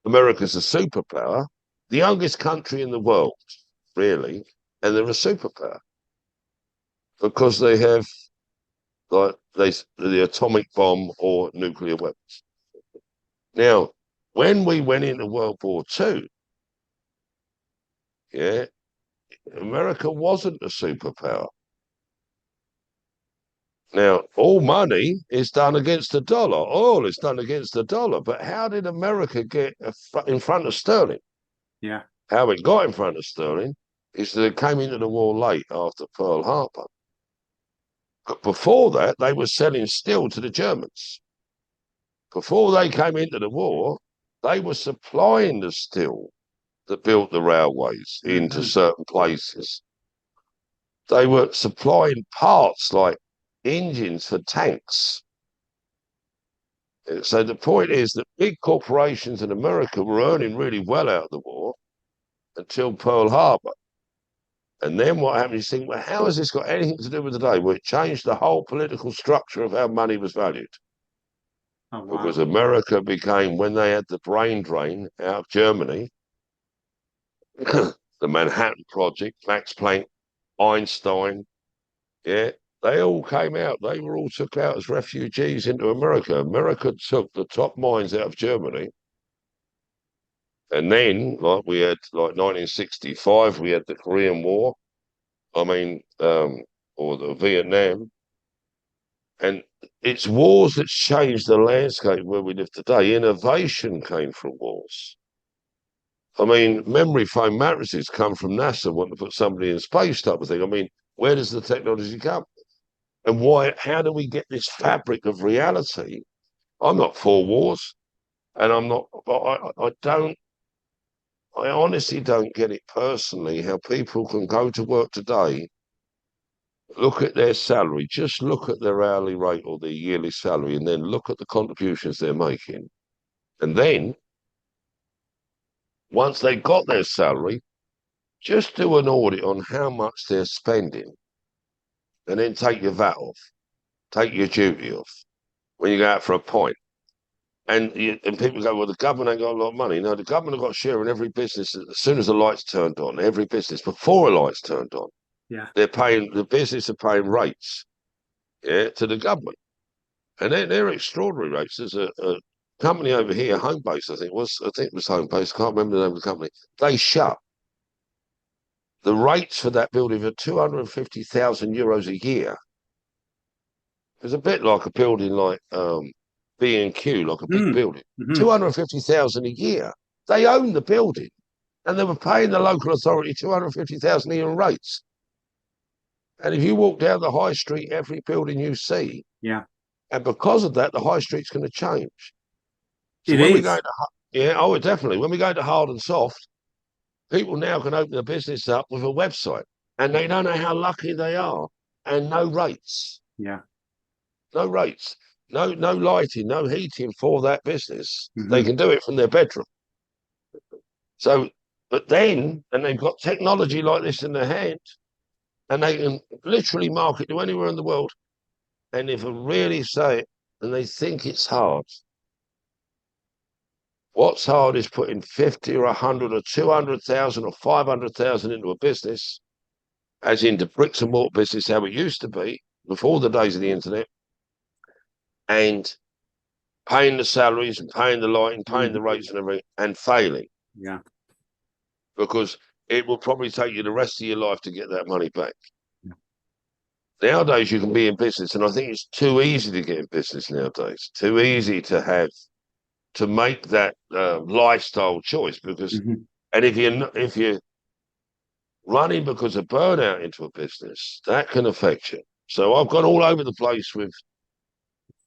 America's a superpower, the youngest country in the world, really, and they're a superpower because they have like the atomic bomb or nuclear weapons. Now, when we went into World War II, yeah, America wasn't a superpower. Now, all money is done against the dollar. Oil is done against the dollar. But how did America get in front of sterling? Yeah. How it got in front of sterling is that it came into the war late after Pearl Harbor. But before that, they were selling steel to the Germans. Before they came into the war, they were supplying the steel that built the railways into certain places. They were supplying parts like engines for tanks. So the point is that big corporations in America were earning really well out of the war until Pearl Harbor. And then what happened, you think, well, how has this got anything to do with today? Well, it changed the whole political structure of how money was valued. Oh, wow. Because America became, when they had the brain drain out of Germany, the Manhattan Project, Max Planck, Einstein, yeah, they all came out. They were all took out as refugees into America. America took the top minds out of Germany. And then, like we had, like 1965, we had the Korean War. I mean, or the Vietnam. And it's wars that changed the landscape where we live today. Innovation came from wars. I mean, memory foam mattresses come from NASA wanting to put somebody in space type of thing. I mean, where does the technology come? And why? How do we get this fabric of reality? I'm not for wars, and I'm not. I don't. I honestly don't get it personally how people can go to work today, look at their salary, just look at their hourly rate or their yearly salary, and then look at the contributions they're making, and then once they got their salary, just do an audit on how much they're spending, and then take your VAT off, take your duty off when you go out for a pint. And people go, well, the government ain't got a lot of money. No, the government have got a share in every business as soon as the lights turned on, every business, before the lights turned on. Yeah. They're paying, the business are paying rates, yeah, to the government. And they're extraordinary rates. There's a company over here, Homebase, I think it was Homebase, can't remember the name of the company. They shut. The rates for that building are 250,000 euros a year. It's a bit like a building like B&Q, like a big building. 250,000 a year. They own the building, and they were paying the local authority 250,000 a year in rates. And if you walk down the high street, every building you see, Yeah, and because of that, the high street's going to change. So it when we is. go to, yeah, oh, definitely. When we go to hard and soft, people now can open a business up with a website, and they don't know how lucky they are, and no rates. Yeah. No rates, no lighting, no heating for that business. They can do it from their bedroom. So, but then, and they've got technology like this in their hand, and they can literally market to anywhere in the world. And if I really say it, and they think it's hard, what's hard is putting 50 or 100 or 200,000 or 500,000 into a business, as into bricks and mortar business, how it used to be before the days of the internet, and paying the salaries and paying the lighting, paying the rates and everything, and failing. Yeah. Because it will probably take you the rest of your life to get that money back. Yeah. Nowadays, you can be in business, and I think it's too easy to get in business nowadays. Too easy to make that lifestyle choice. Because, and if you're running because of burnout into a business, that can affect you. So I've gone all over the place with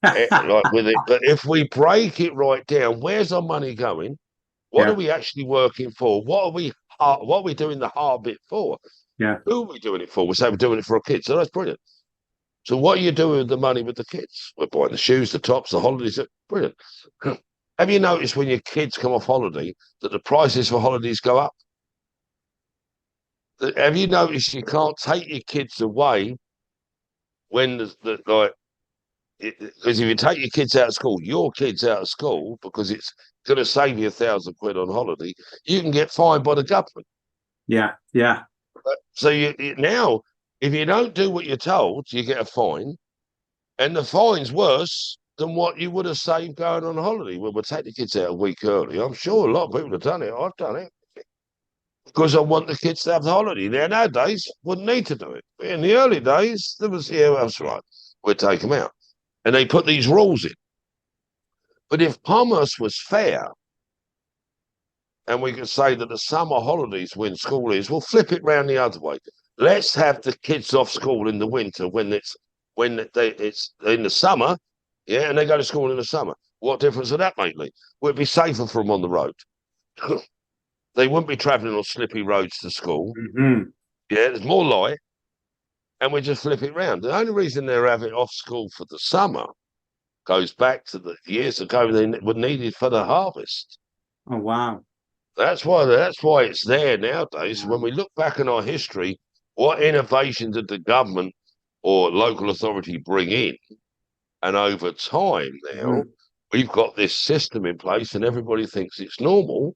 it. But if we break it right down, where's our money going? What Yeah. are we actually working for? What are we doing the hard bit for? Yeah. Who are we doing it for? We say we're doing it for our kids. So that's brilliant. So what are you doing with the money with the kids? We're buying the shoes, the tops, the holidays. Brilliant. Have you noticed when your kids come off holiday that the prices for holidays go up? Have you noticed you can't take your kids away when because if you take your kids out of school, your kids out of school, because it's going to save you £1,000 on holiday, you can get fined by the government. Yeah. Yeah. So now, if you don't do what you're told, you get a fine, and the fine's worse than what you would have saved going on holiday. Well, we'll take the kids out a week early. I'm sure a lot of people have done it. I've done it because I want the kids to have the holiday. Now, nowadays, wouldn't need to do it. In the early days, there was, yeah, well, that's right. We'd take them out. And they put these rules in. But if commerce was fair, and we could say that the summer holidays when school is, we'll flip it round the other way. Let's have the kids off school in the winter when when it's in the summer, yeah, and they go to school in the summer. What difference would that make, Lee? Would it be safer for them on the road? They wouldn't be travelling on slippy roads to school. Hmm. Yeah, there's more light, and we just flip it round. The only reason they're having off school for the summer goes back to the years ago they were needed for the harvest. Oh, wow. That's why it's there nowadays. Wow. When we look back in our history, what innovation did the government or local authority bring in? And over time now, Mhm. we've got this system in place and everybody thinks it's normal.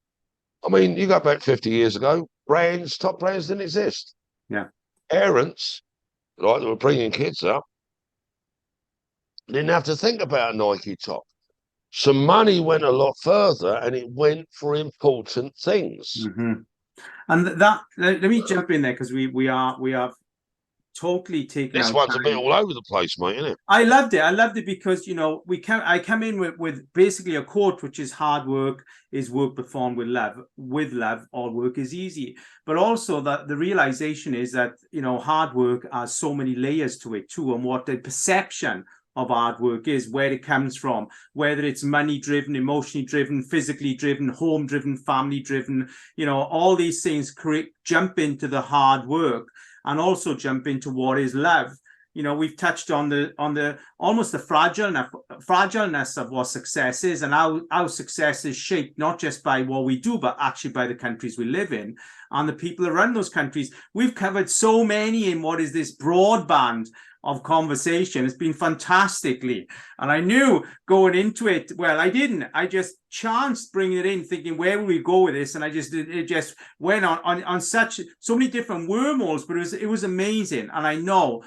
I mean, you go back 50 years ago, top brands didn't exist. Yeah. Parents, like they were bringing kids up, didn't have to think about a Nike top. So money went a lot further and it went for important things. Hmm. And let me jump in there because we are totally taken This out one's a bit time. all over the place, mate, isn't it? I loved it. I loved it because I come in with basically a quote which is hard work is work performed with love. With love, all work is easy. But also that the realization is that hard work has so many layers to it too, and what the perception of hard work is, where it comes from, whether it's money driven, emotionally driven, physically driven, home driven, family driven, all these things jump into the hard work and also jump into what is love. We've touched on the almost the fragileness of what success is, and how success is shaped not just by what we do, but actually by the countries we live in and the people around those countries. We've covered so many in what is this broadband of conversation. It's been fantastically, and I knew going into it. Well, I didn't. I just chanced bringing it in, thinking where will we go with this, and it just went on so many different wormholes. But it was amazing, and I know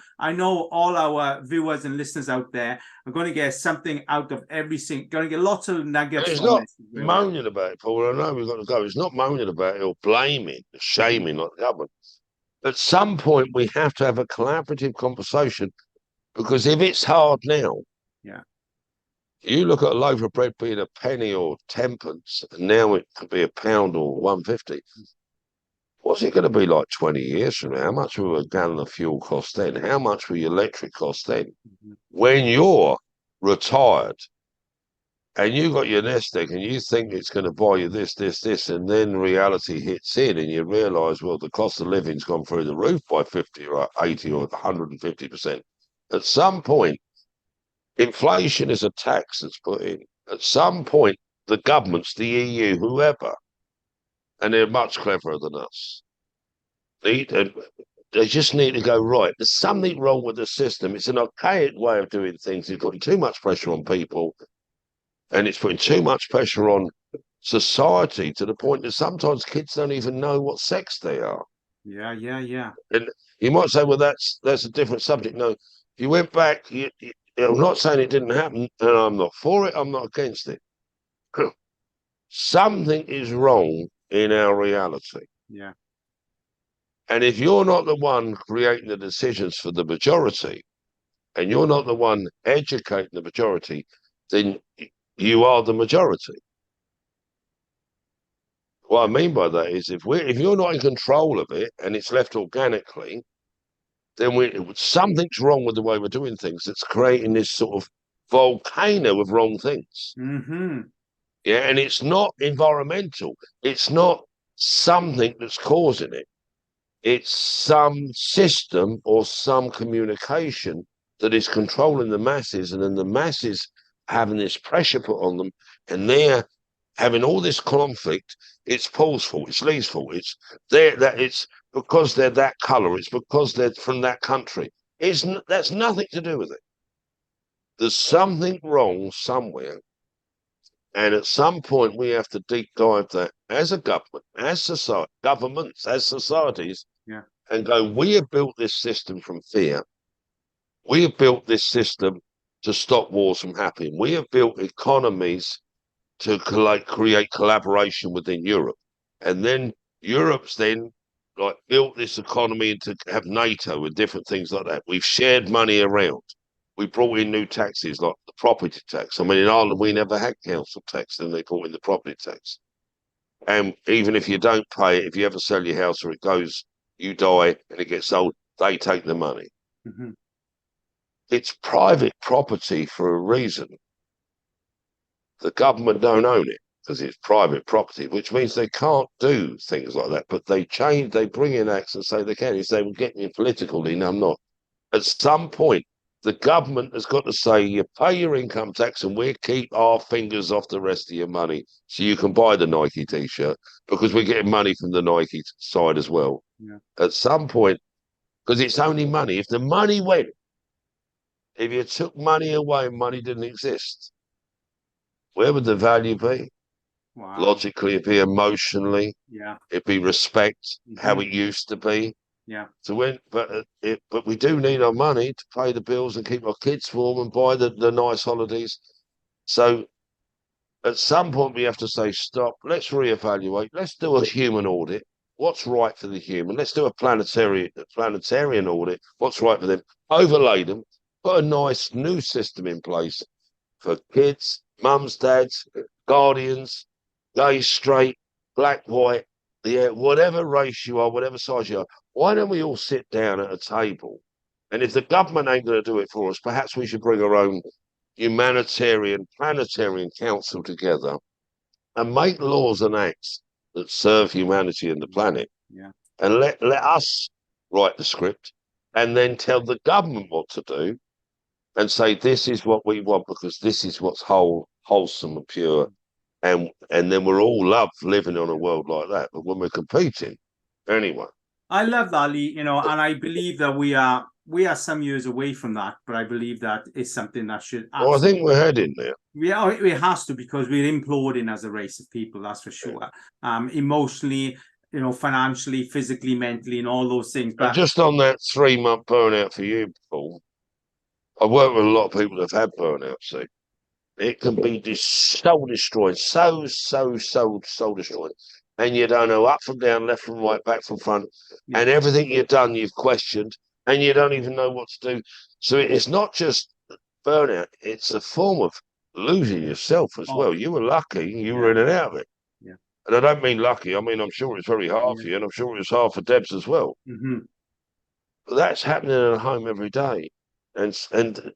all our viewers and listeners out there are going to get something out of everything. Going to get lots of nuggets It's from not this. moaning about it, Paul. I know we've got to go. It's not moaning about it or blaming, shaming like the government. At some point, we have to have a collaborative conversation because if it's hard now, Yeah. you look at a loaf of bread being a penny or 10pence, and now it could be a pound or 150. What's it going to be like 20 years from now? How much will a gallon of fuel cost then? How much will your electric cost then? Mm-hmm. When you're retired and you got your nest egg and you think it's going to buy you this, and then reality hits in and you realise, well, the cost of living's gone through the roof by 50 or 80 or 150%. At some point, inflation is a tax that's put in. At some point, the governments, the EU, whoever, and they're much cleverer than us, they just need to go, right, there's something wrong with the system. It's an archaic way of doing things. It's putting too much pressure on people and it's putting too much pressure on society to the point that sometimes kids don't even know what sex they are. Yeah. And you might say, well, that's a different subject. No, if you went back, I'm not saying it didn't happen, and I'm not for it, I'm not against it. Something is wrong in our reality. Yeah. And if you're not the one creating the decisions for the majority, and you're not the one educating the majority, then you are the majority. What I mean by that is if you're not in control of it and it's left organically, then something's wrong with the way we're doing things. It's creating this sort of volcano of wrong things. Mm-hmm. Yeah, and it's not environmental. It's not something that's causing it. It's some system or some communication that is controlling the masses, and then the masses having this pressure put on them, and they're having all this conflict. It's Paul's fault. It's Lee's fault. It's because they're that colour. It's because they're from that country. That's nothing to do with it. There's something wrong somewhere, and at some point we have to deep dive that as a government, as society, governments, as societies, Yeah. and go, we have built this system from fear. We have built this system to stop wars from happening. We have built economies to create collaboration within Europe. And then Europe's then built this economy to have NATO and different things like that. We've shared money around. We brought in new taxes like the property tax. I mean, in Ireland, we never had council tax, then they brought in the property tax. And even if you don't pay it, if you ever sell your house or it goes, you die and it gets sold, they take the money. Mm-hmm. it's private property for a reason. The government don't own it because it's private property, which means they can't do things like that. But they bring in acts and say they can. You say, well, get me politically. No, I'm not. At some point, the government has got to say, you pay your income tax and we'll keep our fingers off the rest of your money so you can buy the Nike t-shirt because we're getting money from the Nike side as well. Yeah. At some point, because it's only money. If the money went, if you took money away and money didn't exist, where would the value be? Wow. Logically, it'd be emotionally, Yeah. it'd be respect, how Mhm. it used to be. Yeah. So but we do need our money to pay the bills and keep our kids warm and buy the nice holidays. So at some point we have to say, stop, let's reevaluate, let's do a human audit. What's right for the human? Let's do a planetarian audit. What's right for them? Overlay them, put a nice new system in place for kids, mums, dads, guardians, gay, straight, black, white, yeah, whatever race you are, whatever size you are. Why don't we all sit down at a table? And if the government ain't going to do it for us, perhaps we should bring our own humanitarian, planetarian council together and make laws and acts that serve humanity and the planet. Yeah. And let us write the script and then tell the government what to do and say this is what we want because this is what's wholesome and pure. And then we're all love living on a world like that. But when we're competing, anyway. I love that, Lee, and I believe that we are some years away from that, but I believe that is something that should Well, I think we're heading there. Yeah, it has to, because we're imploding as a race of people, that's for sure. Emotionally, financially, physically, mentally, and all those things. And But just on that 3-month burnout for you, Paul, I work with a lot of people that have had burnout, see. It can be soul destroying, soul destroying. And you don't know up from down, left from right, back from front. yeah. And everything you've done, you've questioned, and you don't even know what to do. So it's not just burnout, it's a form of losing yourself as well. You were lucky, you were in and out of it. Yeah. And I don't mean lucky, I mean, I'm sure it's very hard for you, and I'm sure it was hard for Debs as well. Mm-hmm. But that's happening in a home every day. And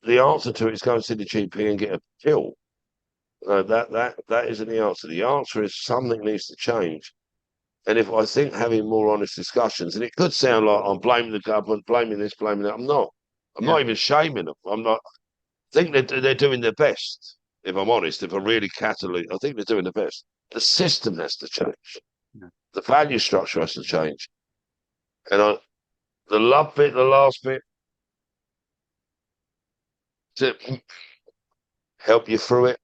the answer to it is go and see the GP and get a pill. That isn't the answer. The answer is something needs to change. And if I think having more honest discussions, and it could sound like I'm blaming the government, blaming this, blaming that. I'm not. I'm not even shaming them. I'm not. I think they're doing their best. If I'm honest, if I'm really Catholic, I think they're doing their best. The system has to change. Yeah. The value structure has to change. And the love bit, the last bit, to help you through it,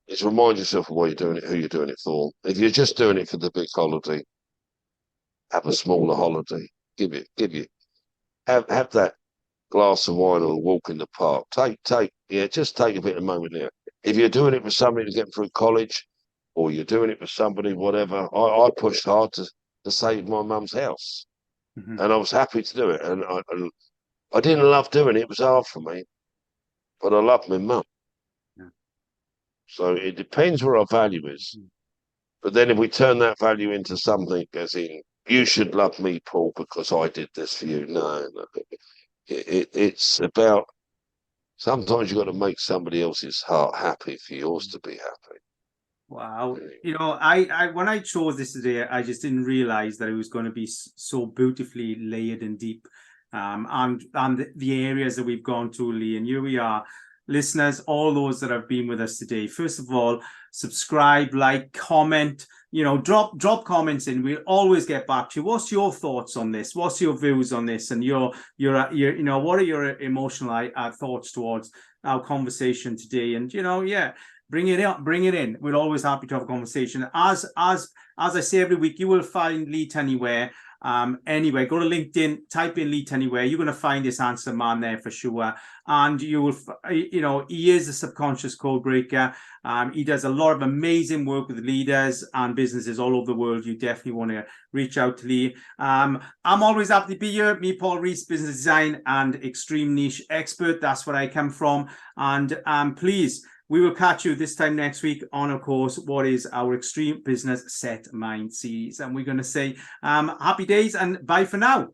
is remind yourself of why you're doing it, who you're doing it for. If you're just doing it for the big holiday, have a smaller holiday. Have that glass of wine or a walk in the park. Just take a bit of moment there. If you're doing it for somebody to get through college, or you're doing it for somebody, whatever, I pushed hard to save my mum's house. Mm-hmm. And I was happy to do it. And I didn't love doing it. It was hard for me. But I love my mum. Yeah. So it depends where our value is. Mm-hmm. But then if we turn that value into something as in, you should love me, Paul, because I did this for you. No. It's about, sometimes you've got to make somebody else's heart happy for yours to be happy. Wow. I when I chose this today, I just didn't realize that it was going to be so beautifully layered and deep. And the areas that we've gone to, Lee, and here we are, listeners, all those that have been with us today. First of all, subscribe, like, comment, drop comments in. We'll always get back to you. What's your thoughts on this? What's your views on this? And your what are your emotional thoughts towards our conversation today? And bring it up, bring it in. We're always happy to have a conversation. As I say every week, you will find Lee Anywhere. Anyway, go to LinkedIn, type in Lee Anywhere. You're going to find this handsome man there for sure. And you will, he is a subconscious code breaker. He does a lot of amazing work with leaders and businesses all over the world. You definitely want to reach out to Lee. I'm always happy to be here. Me, Paul Rees, business design and extreme niche expert. That's where I come from. And please, we will catch you this time next week on, of course, what is our Extreme Business Set Mind series. And we're going to say happy days and bye for now.